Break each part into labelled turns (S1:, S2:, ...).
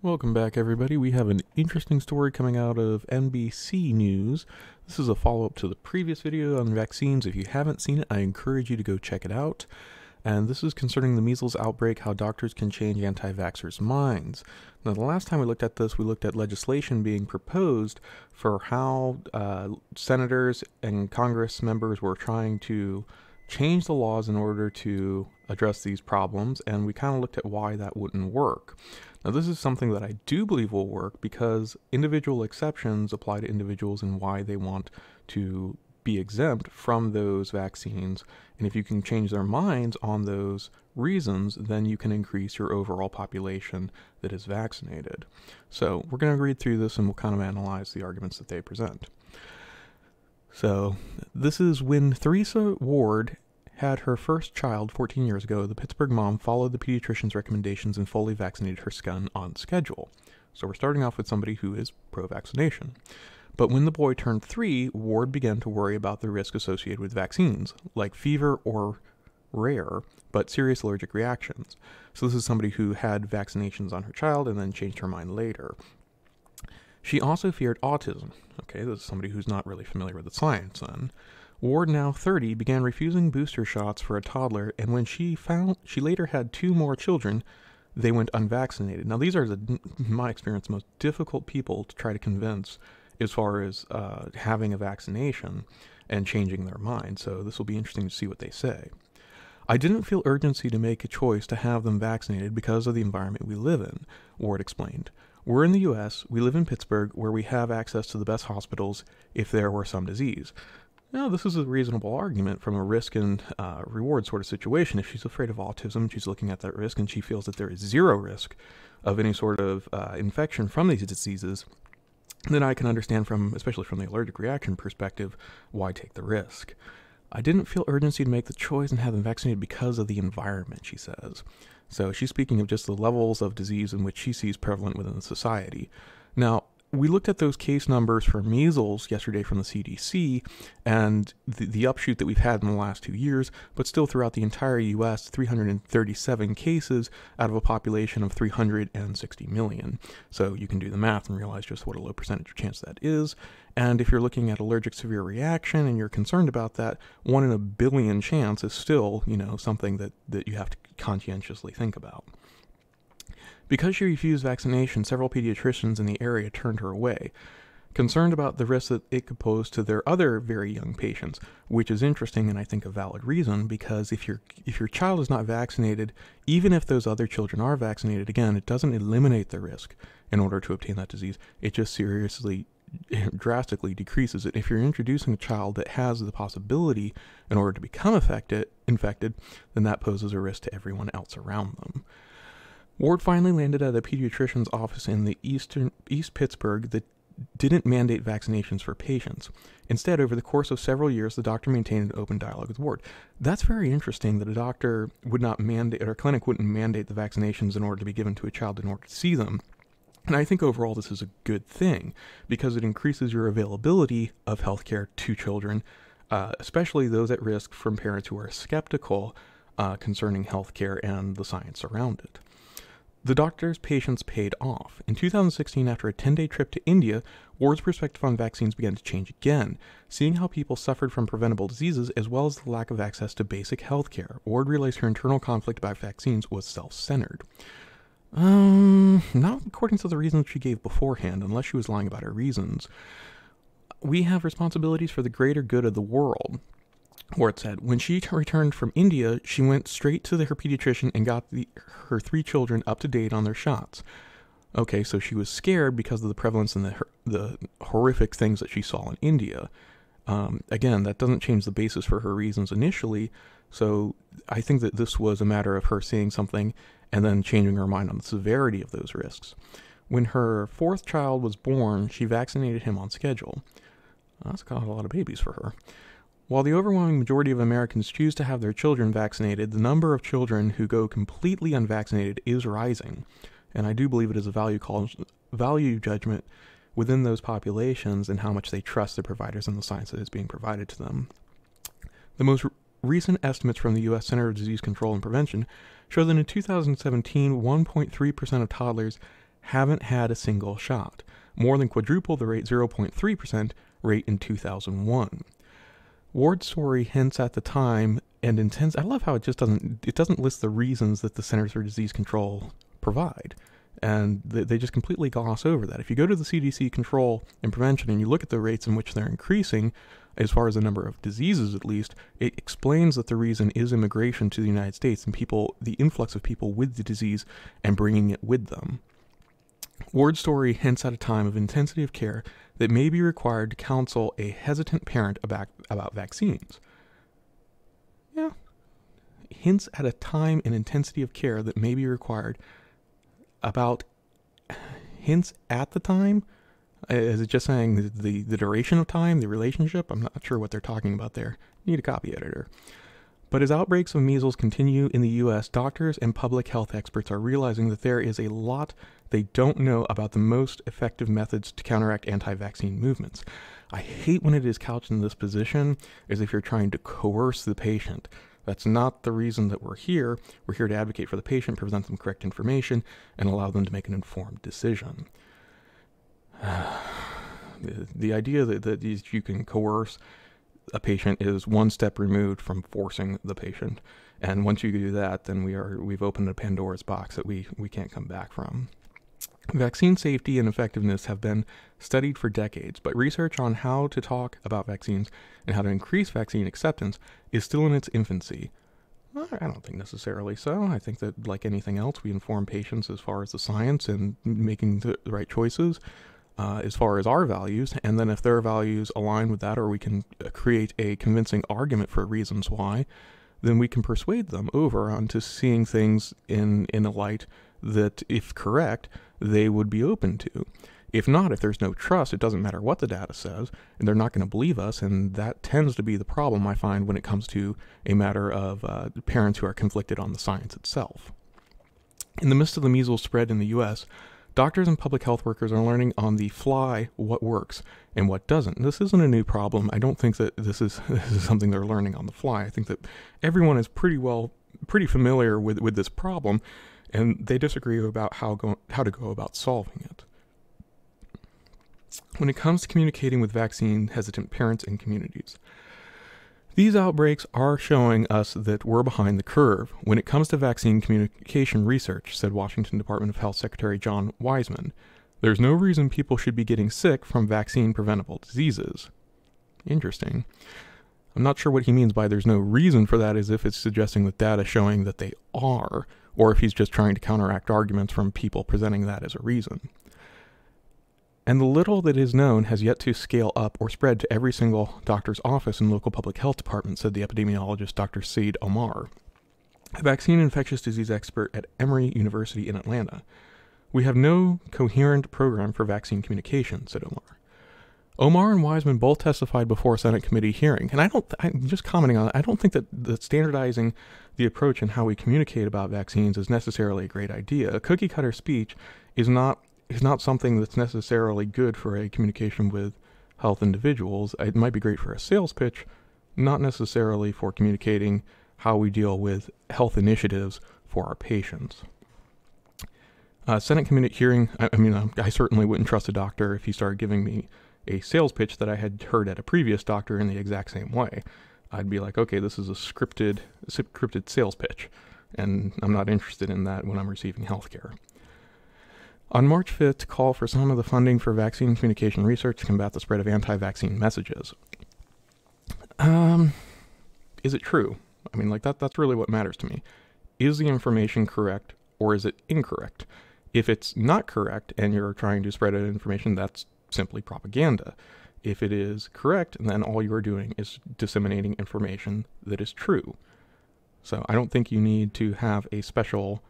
S1: Welcome back, everybody. We have an interesting story coming out of NBC News. This is a follow-up to the previous video on vaccines. If you haven't seen it, I encourage you to go check it out. And this is concerning the measles outbreak, how doctors can change anti-vaxxers' minds. Now, the last time we looked at this, we looked at legislation being proposed for how senators and Congress members were trying to change the laws in order to address these problems, and we kind of looked at why that wouldn't work. Now, this is something that I do believe will work because individual exceptions apply to individuals and why they want to be exempt from those vaccines. And if you can change their minds on those reasons, then you can increase your overall population that is vaccinated. So we're going to read through this and we'll kind of analyze the arguments that they present. So this is when Theresa Ward had her first child 14 years ago. The Pittsburgh mom followed the pediatrician's recommendations and fully vaccinated her son on schedule. So we're starting off with somebody who is pro-vaccination. But when the boy turned 3, Ward began to worry about the risk associated with vaccines, like fever or rare but serious allergic reactions. So this is somebody who had vaccinations on her child and then changed her mind later. She also feared autism. Okay, this is somebody who's not really familiar with the science then. Ward, now 30, began refusing booster shots for a toddler, and when she later had 2 more children, they went unvaccinated. Now, these are, in my experience, most difficult people to try to convince as far as having a vaccination and changing their mind, so this will be interesting to see what they say. I didn't feel urgency to make a choice to have them vaccinated because of the environment we live in, Ward explained. We're in the U.S., we live in Pittsburgh, where we have access to the best hospitals if there were some disease. Now, this is a reasonable argument from a risk and reward sort of situation. If she's afraid of autism, she's looking at that risk, and she feels that there is zero risk of any sort of infection from these diseases, then I can understand especially from the allergic reaction perspective, why take the risk. I didn't feel urgency to make the choice and have them vaccinated because of the environment, she says. So she's speaking of just the levels of disease in which she sees prevalent within society. Now, we looked at those case numbers for measles yesterday from the CDC and the upshoot that we've had in the last 2 years, but still throughout the entire U.S., 337 cases out of a population of 360 million. So you can do the math and realize just what a low percentage chance that is. And if you're looking at allergic severe reaction and you're concerned about that, 1 in a billion chance is still, something that you have to conscientiously think about. Because she refused vaccination, several pediatricians in the area turned her away, concerned about the risk that it could pose to their other very young patients, which is interesting and I think a valid reason, because if your child is not vaccinated, even if those other children are vaccinated, again, it doesn't eliminate the risk in order to obtain that disease. It just drastically decreases it. If you're introducing a child that has the possibility in order to become infected, then that poses a risk to everyone else around them. Ward finally landed at a pediatrician's office in the East Pittsburgh that didn't mandate vaccinations for patients. Instead, over the course of several years, the doctor maintained an open dialogue with Ward. That's very interesting that a doctor would not mandate, or a clinic wouldn't mandate the vaccinations in order to be given to a child in order to see them. And I think overall this is a good thing because it increases your availability of healthcare to children, especially those at risk from parents who are skeptical concerning healthcare and the science around it. The doctor's patience paid off. In 2016, after a 10-day trip to India, Ward's perspective on vaccines began to change again, seeing how people suffered from preventable diseases as well as the lack of access to basic health care. Ward realized her internal conflict about vaccines was self-centered. Not according to the reasons she gave beforehand, unless she was lying about her reasons. We have responsibilities for the greater good of the world. Ward said, when she returned from India, she went straight to her pediatrician and got her 3 children up to date on their shots. Okay, so she was scared because of the prevalence and the horrific things that she saw in India. Again, that doesn't change the basis for her reasons initially, so I think that this was a matter of her seeing something and then changing her mind on the severity of those risks. When her 4th child was born, she vaccinated him on schedule. That's got a lot of babies for her. While the overwhelming majority of Americans choose to have their children vaccinated, the number of children who go completely unvaccinated is rising, and I do believe it is a value judgment within those populations and how much they trust the providers and the science that is being provided to them. The most recent estimates from the U.S. Center for Disease Control and Prevention show that in 2017, 1.3% of toddlers haven't had a single shot, more than quadruple the rate 0.3% rate in 2001. Ward's story hints at the time and intends. I love how it doesn't list the reasons that the Centers for Disease Control provide, and they just completely gloss over that. If you go to the CDC control and prevention and you look at the rates in which they're increasing, as far as the number of diseases at least, it explains that the reason is immigration to the United States and the influx of people with the disease and bringing it with them. Ward's story hints at a time of intensity of care that may be required to counsel a hesitant parent about vaccines. Yeah. Hints at a time and intensity of care that may be required about hints at the time? Is it just saying the duration of time, the relationship? I'm not sure what they're talking about there. Need a copy editor. But as outbreaks of measles continue in the U.S., doctors and public health experts are realizing that there is a lot they don't know about the most effective methods to counteract anti-vaccine movements. I hate when it is couched in this position as if you're trying to coerce the patient. That's not the reason that we're here. We're here to advocate for the patient, present them correct information, and allow them to make an informed decision. The idea that you can coerce a patient is one step removed from forcing the patient. And once you do that, then we've opened a Pandora's box that we can't come back from. Vaccine safety and effectiveness have been studied for decades, but research on how to talk about vaccines and how to increase vaccine acceptance is still in its infancy. I don't think necessarily so. I think that, like anything else, we inform patients as far as the science and making the right choices as far as our values, and then if their values align with that, or we can create a convincing argument for reasons why, then we can persuade them over onto seeing things in a light that, if correct, they would be open to. If not, if there's no trust, it doesn't matter what the data says, and they're not going to believe us, and that tends to be the problem I find when it comes to a matter of parents who are conflicted on the science itself. In the midst of the measles spread in the U.S., doctors and public health workers are learning on the fly what works and what doesn't. This isn't a new problem. I don't think that this is something they're learning on the fly. I think that everyone is pretty familiar with this problem, and they disagree about how to go about solving it. When it comes to communicating with vaccine-hesitant parents and communities, these outbreaks are showing us that we're behind the curve when it comes to vaccine communication research, said Washington Department of Health Secretary John Wiseman. There's no reason people should be getting sick from vaccine-preventable diseases. Interesting. I'm not sure what he means by there's no reason for that, as if it's suggesting that data showing that they are, or if he's just trying to counteract arguments from people presenting that as a reason. And the little that is known has yet to scale up or spread to every single doctor's office and local public health department, said the epidemiologist Dr. Saeed Omar, a vaccine and infectious disease expert at Emory University in Atlanta. We have no coherent program for vaccine communication, said Omar. Omar and Wiseman both testified before a Senate committee hearing, and I'm just commenting on it, I don't think that standardizing the approach and how we communicate about vaccines is necessarily a great idea. A cookie-cutter speech is not something that's necessarily good for a communication with health individuals. It might be great for a sales pitch, not necessarily for communicating how we deal with health initiatives for our patients. Senate committee hearing, I certainly wouldn't trust a doctor if he started giving me a sales pitch that I had heard at a previous doctor in the exact same way. I'd be like, okay, this is a scripted sales pitch, and I'm not interested in that when I'm receiving healthcare. On March 5th, to call for some of the funding for vaccine communication research to combat the spread of anti-vaccine messages. Is it true? That's really what matters to me. Is the information correct, or is it incorrect? If it's not correct and you're trying to spread information, that's simply propaganda. If it is correct, then all you are doing is disseminating information that is true. So I don't think you need to have a special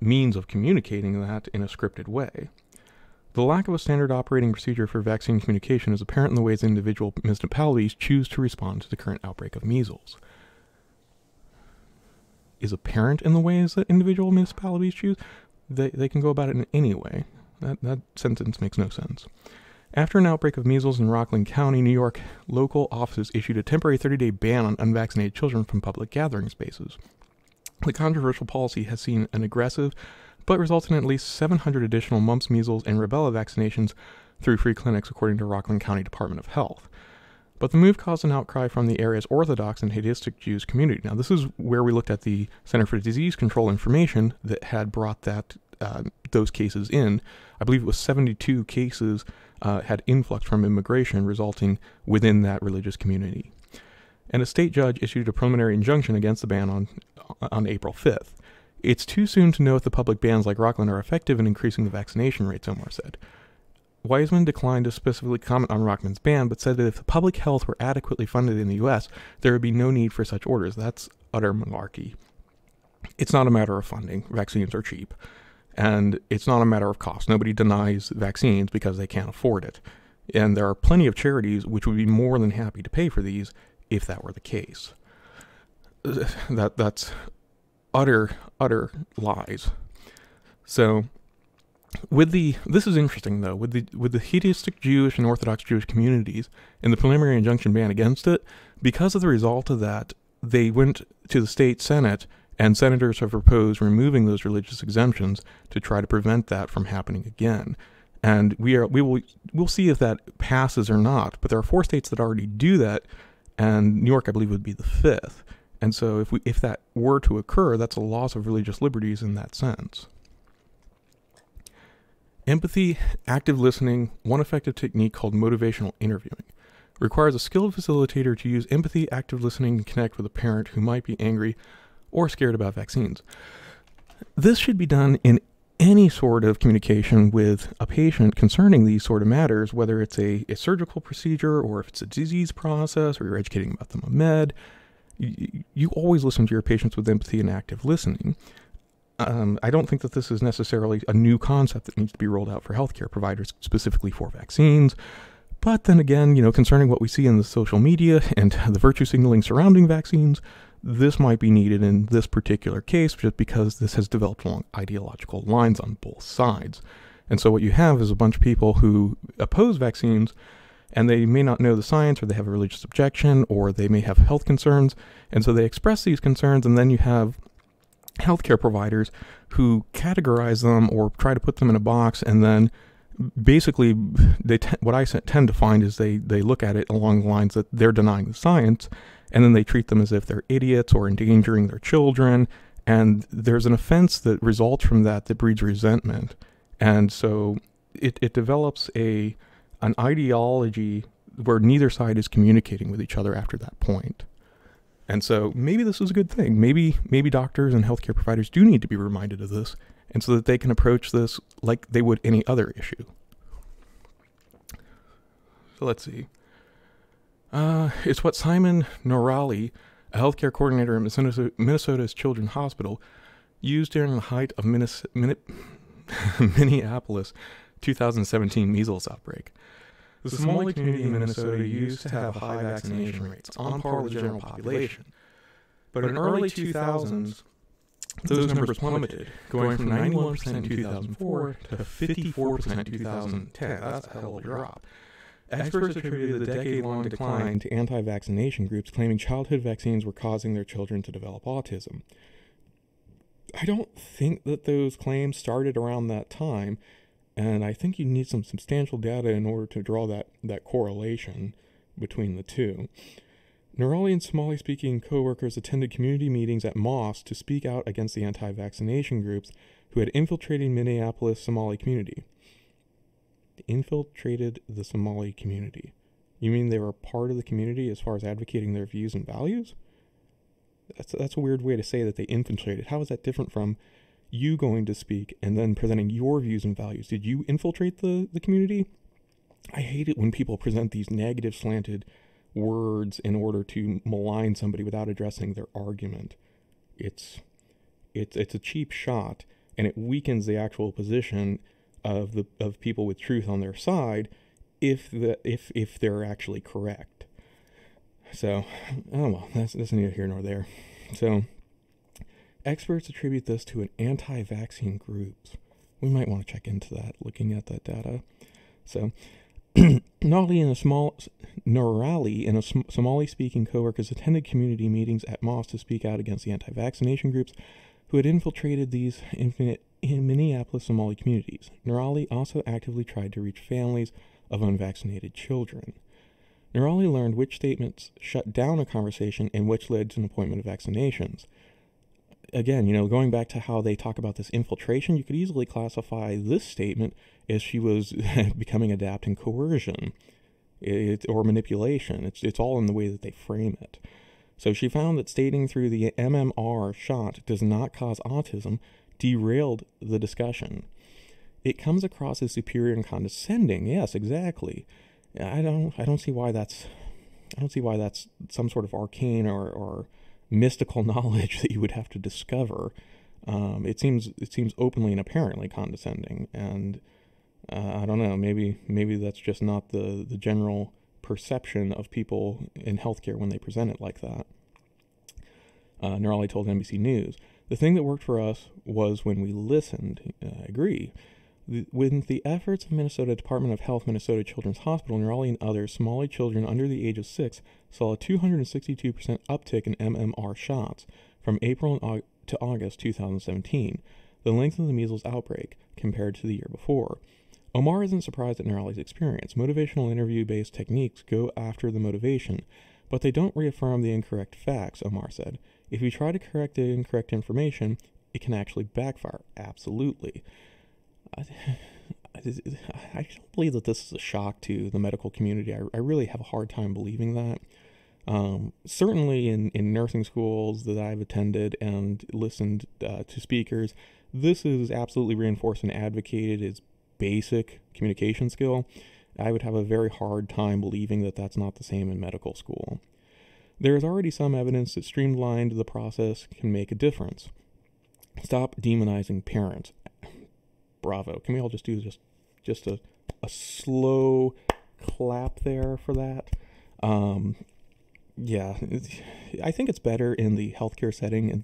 S1: means of communicating that in a scripted way. The lack of a standard operating procedure for vaccine communication is apparent in the ways individual municipalities choose to respond to the current outbreak of measles. Is apparent in the ways that individual municipalities choose? They can go about it in any way. That sentence makes no sense. After an outbreak of measles in Rockland County, New York, local offices issued a temporary 30-day ban on unvaccinated children from public gathering spaces. The controversial policy has seen an aggressive, but resulted in at least 700 additional mumps, measles, and rubella vaccinations through free clinics, according to Rockland County Department of Health. But the move caused an outcry from the area's Orthodox and Hadeistic Jews community. Now, this is where we looked at the Center for Disease Control information that had brought those cases in. I believe it was 72 cases had influx from immigration resulting within that religious community. And a state judge issued a preliminary injunction against the ban on April 5th. It's too soon to know if the public bans like Rockland are effective in increasing the vaccination rates, Omar said. Wiseman declined to specifically comment on Rockland's ban, but said that if the public health were adequately funded in the U.S., there would be no need for such orders. That's utter malarkey. It's not a matter of funding. Vaccines are cheap. And it's not a matter of cost. Nobody denies vaccines because they can't afford it. And there are plenty of charities which would be more than happy to pay for these if that were the case. That's utter lies. So, this is interesting though, with the Hadeistic Jewish and Orthodox Jewish communities and the preliminary injunction ban against it, because of the result of that, they went to the state Senate, and senators have proposed removing those religious exemptions to try to prevent that from happening again. And we'll see if that passes or not. But there are 4 states that already do that, and New York, I believe, would be the 5th. And so if that were to occur, that's a loss of religious liberties in that sense. Empathy, active listening, one effective technique called motivational interviewing, requires a skilled facilitator to use empathy, active listening to connect with a parent who might be angry or scared about vaccines. This should be done in any sort of communication with a patient concerning these sort of matters, whether it's a surgical procedure or if it's a disease process or you're educating about them a med. You always listen to your patients with empathy and active listening. I don't think that this is necessarily a new concept that needs to be rolled out for healthcare providers specifically for vaccines. But then again, concerning what we see in the social media and the virtue signaling surrounding vaccines, this might be needed in this particular case just because this has developed along ideological lines on both sides. And so what you have is a bunch of people who oppose vaccines, and they may not know the science, or they have a religious objection, or they may have health concerns, and so they express these concerns, and then you have healthcare providers who categorize them or try to put them in a box, and then basically what I tend to find is they look at it along the lines that they're denying the science, and then they treat them as if they're idiots or endangering their children, and there's an offense that results from that breeds resentment. And so it develops an ideology where neither side is communicating with each other after that point. And so maybe this is a good thing. Maybe doctors and healthcare providers do need to be reminded of this, and so that they can approach this like they would any other issue. So let's see. It's what Simon Norali, a healthcare coordinator at Minnesota's Children's Hospital, used during the height of Minneapolis 2017 measles outbreak. The Somali community in Minnesota used to have high vaccination rates, on par with the general population. But in early 2000s, those numbers plummeted, going from 91% in 2004 to 54% in 2010. That's a hell of a drop. Experts attributed the decade-long decline to anti-vaccination groups claiming childhood vaccines were causing their children to develop autism. I don't think that those claims started around that time, and I think you need some substantial data in order to draw that correlation between the two. Nerali and Somali-speaking co-workers attended community meetings at mosques to speak out against the anti-vaccination groups who had infiltrated Minneapolis Somali community. Infiltrated the Somali community. You mean they were part of the community as far as advocating their views and values? That's a weird way to say that they infiltrated. How is that different from you going to speak and then presenting your views and values? Did you infiltrate the community? I hate it when people present these negative slanted words in order to malign somebody without addressing their argument. It's a cheap shot, and it weakens the actual position of people with truth on their side if they're actually correct. So, oh well, that's neither here nor there. So, experts attribute this to an anti-vaccine groups. We might want to check into that, looking at that data. So, Nurali and Somali-speaking coworkers attended community meetings at mosques to speak out against the anti-vaccination groups who had infiltrated these in Minneapolis Somali communities. Nurali also actively tried to reach families of unvaccinated children. Nurali learned which statements shut down a conversation and which led to an appointment of vaccinations. Again, going back to how they talk about this infiltration, you could easily classify this statement as she was becoming adept in coercion or manipulation. It's all in the way that they frame it. So she found that stating through the MMR shot does not cause autism derailed the discussion. It comes across as superior and condescending. Yes, exactly. I don't see why that's some sort of arcane or mystical knowledge that you would have to discover. It seems openly and apparently condescending, and I don't know. Maybe that's just not the general perception of people in healthcare when they present it like that. Nurali told NBC News, "The thing that worked for us was when we listened." I agree. With the efforts of Minnesota Department of Health, Minnesota Children's Hospital, Nurali and others, Somali children under the age of 6 saw a 262% uptick in MMR shots from April to August 2017, the length of the measles outbreak, compared to the year before. Omar isn't surprised at Nurali's experience. Motivational interview-based techniques go after the motivation, but they don't reaffirm the incorrect facts, Omar said. If you try to correct the incorrect information, it can actually backfire. Absolutely. I don't believe that this is a shock to the medical community. I really have a hard time believing that. Certainly in nursing schools that I've attended and listened to speakers, this is absolutely reinforced and advocated as basic communication skill. I would have a very hard time believing that that's not the same in medical school. There is already some evidence that streamlined the process can make a difference. Stop demonizing parents. Bravo. Can we all just do just a slow clap there for that? Yeah, I think it's better in the healthcare setting in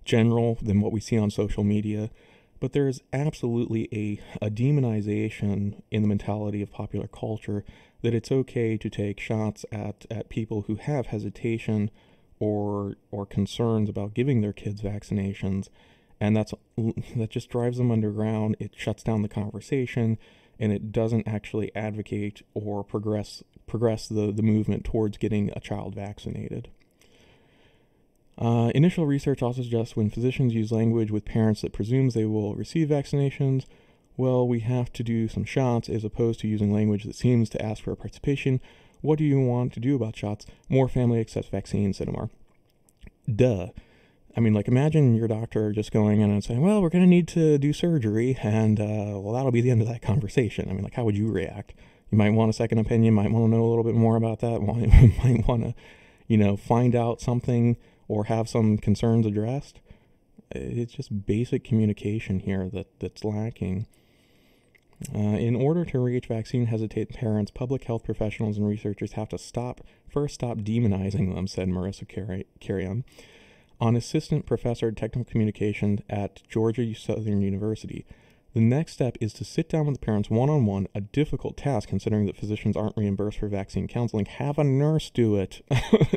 S1: general than what we see on social media, but there's absolutely a demonization in the mentality of popular culture that it's okay to take shots at people who have hesitation or concerns about giving their kids vaccinations. And that just drives them underground. It shuts down the conversation, and it doesn't actually advocate or progress the movement towards getting a child vaccinated. Initial research also suggests when physicians use language with parents that presumes they will receive vaccinations, well, we have to do some shots, as opposed to using language that seems to ask for participation. What do you want to do about shots? More family accepts vaccines, said Omar. Duh. I mean, imagine your doctor just going in and saying, well, we're going to need to do surgery, and, well, that'll be the end of that conversation. I mean, how would you react? You might want a second opinion, might want to know a little bit more about that, might want to, find out something or have some concerns addressed. It's just basic communication here that's lacking. In order to reach vaccine hesitant parents, public health professionals and researchers have to stop demonizing them, said Marissa Carrion, an assistant professor of technical communication at Georgia Southern University. The next step is to sit down with the parents one-on-one, a difficult task considering that physicians aren't reimbursed for vaccine counseling. Have a nurse do it,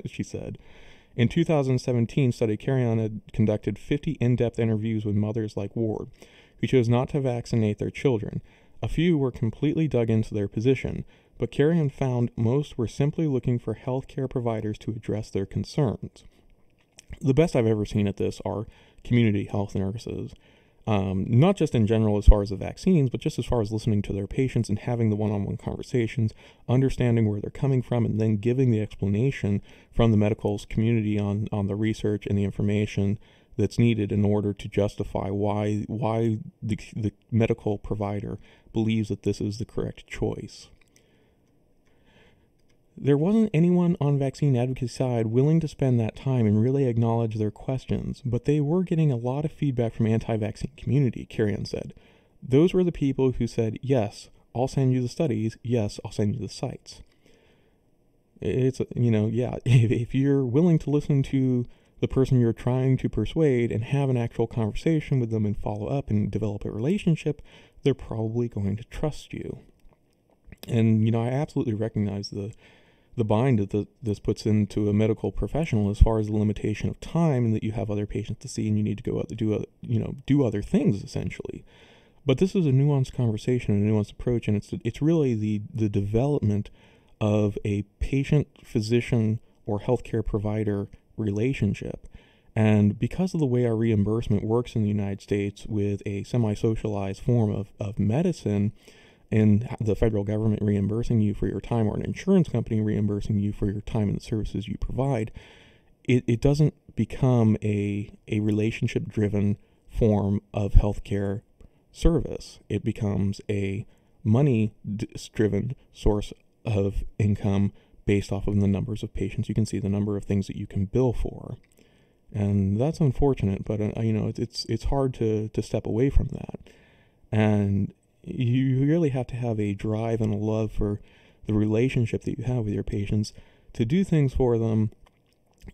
S1: she said. In 2017, study Carrion had conducted 50 in-depth interviews with mothers like Ward, who chose not to vaccinate their children. A few were completely dug into their position, but Carrion found most were simply looking for healthcare providers to address their concerns. The best I've ever seen at this are community health nurses, not just in general as far as the vaccines, but just as far as listening to their patients and having the one-on-one conversations, understanding where they're coming from, and then giving the explanation from the medical community on the research and the information that's needed in order to justify why the medical provider believes that this is the correct choice. There wasn't anyone on vaccine advocacy side willing to spend that time and really acknowledge their questions, but they were getting a lot of feedback from anti-vaccine community, Carrion said. Those were the people who said, yes, I'll send you the studies, yes, I'll send you the sites. It's, if you're willing to listen to the person you're trying to persuade and have an actual conversation with them and follow up and develop a relationship, they're probably going to trust you. And, I absolutely recognize the bind that this puts into a medical professional as far as the limitation of time, and that you have other patients to see and you need to go out to do other things essentially. But this is a nuanced conversation, a nuanced approach, and it's really the development of a patient-physician or healthcare provider relationship. And because of the way our reimbursement works in the United States with a semi-socialized form of medicine, and the federal government reimbursing you for your time, or an insurance company reimbursing you for your time and the services you provide, it doesn't become a relationship-driven form of healthcare service. It becomes a money-driven source of income based off of the numbers of patients you can see, the number of things that you can bill for. And that's unfortunate, but it's hard to step away from that. And you really have to have a drive and a love for the relationship that you have with your patients to do things for them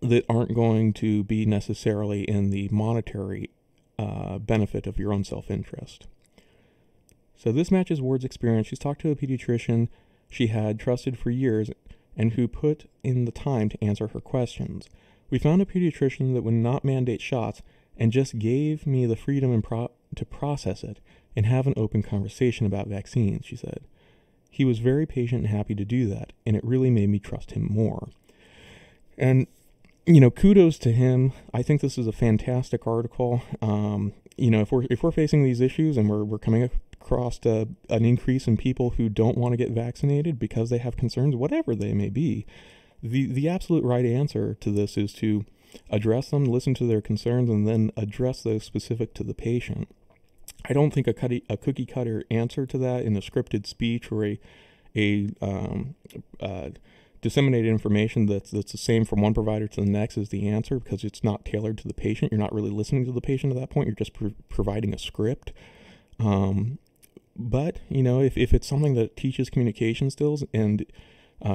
S1: that aren't going to be necessarily in the monetary benefit of your own self-interest. So this matches Ward's experience. She's talked to a pediatrician she had trusted for years and who put in the time to answer her questions. We found a pediatrician that would not mandate shots and just gave me the freedom to process it and have an open conversation about vaccines, she said. He was very patient and happy to do that, and it really made me trust him more. And, kudos to him. I think this is a fantastic article. If we're facing these issues and we're coming across an increase in people who don't want to get vaccinated because they have concerns, whatever they may be, the absolute right answer to this is to address them, listen to their concerns, and then address those specific to the patient. I don't think a cookie cutter answer to that in a scripted speech or a disseminated information that's the same from one provider to the next is the answer, because it's not tailored to the patient. You're not really listening to the patient at that point. You're just providing a script. But if it's something that teaches communication skills, and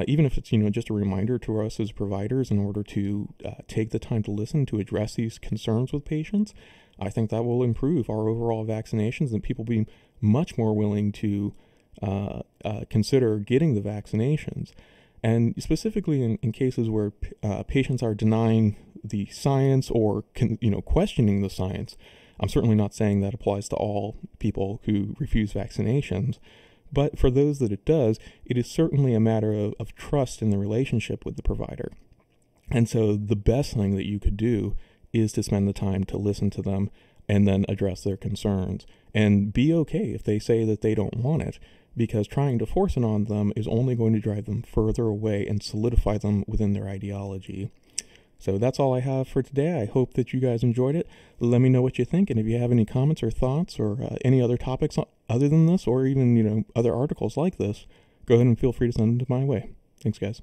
S1: even if it's just a reminder to us as providers in order to take the time to listen, to address these concerns with patients, I think that will improve our overall vaccinations, and people be much more willing to consider getting the vaccinations. And specifically in cases where patients are denying the science or questioning the science, I'm certainly not saying that applies to all people who refuse vaccinations, but for those that it does, it is certainly a matter of trust in the relationship with the provider. And so the best thing that you could do is to spend the time to listen to them and then address their concerns. And be okay if they say that they don't want it, because trying to force it on them is only going to drive them further away and solidify them within their ideology. So that's all I have for today. I hope that you guys enjoyed it. Let me know what you think, and if you have any comments or thoughts or any other topics other than this, or even other articles like this, go ahead and feel free to send them my way. Thanks, guys.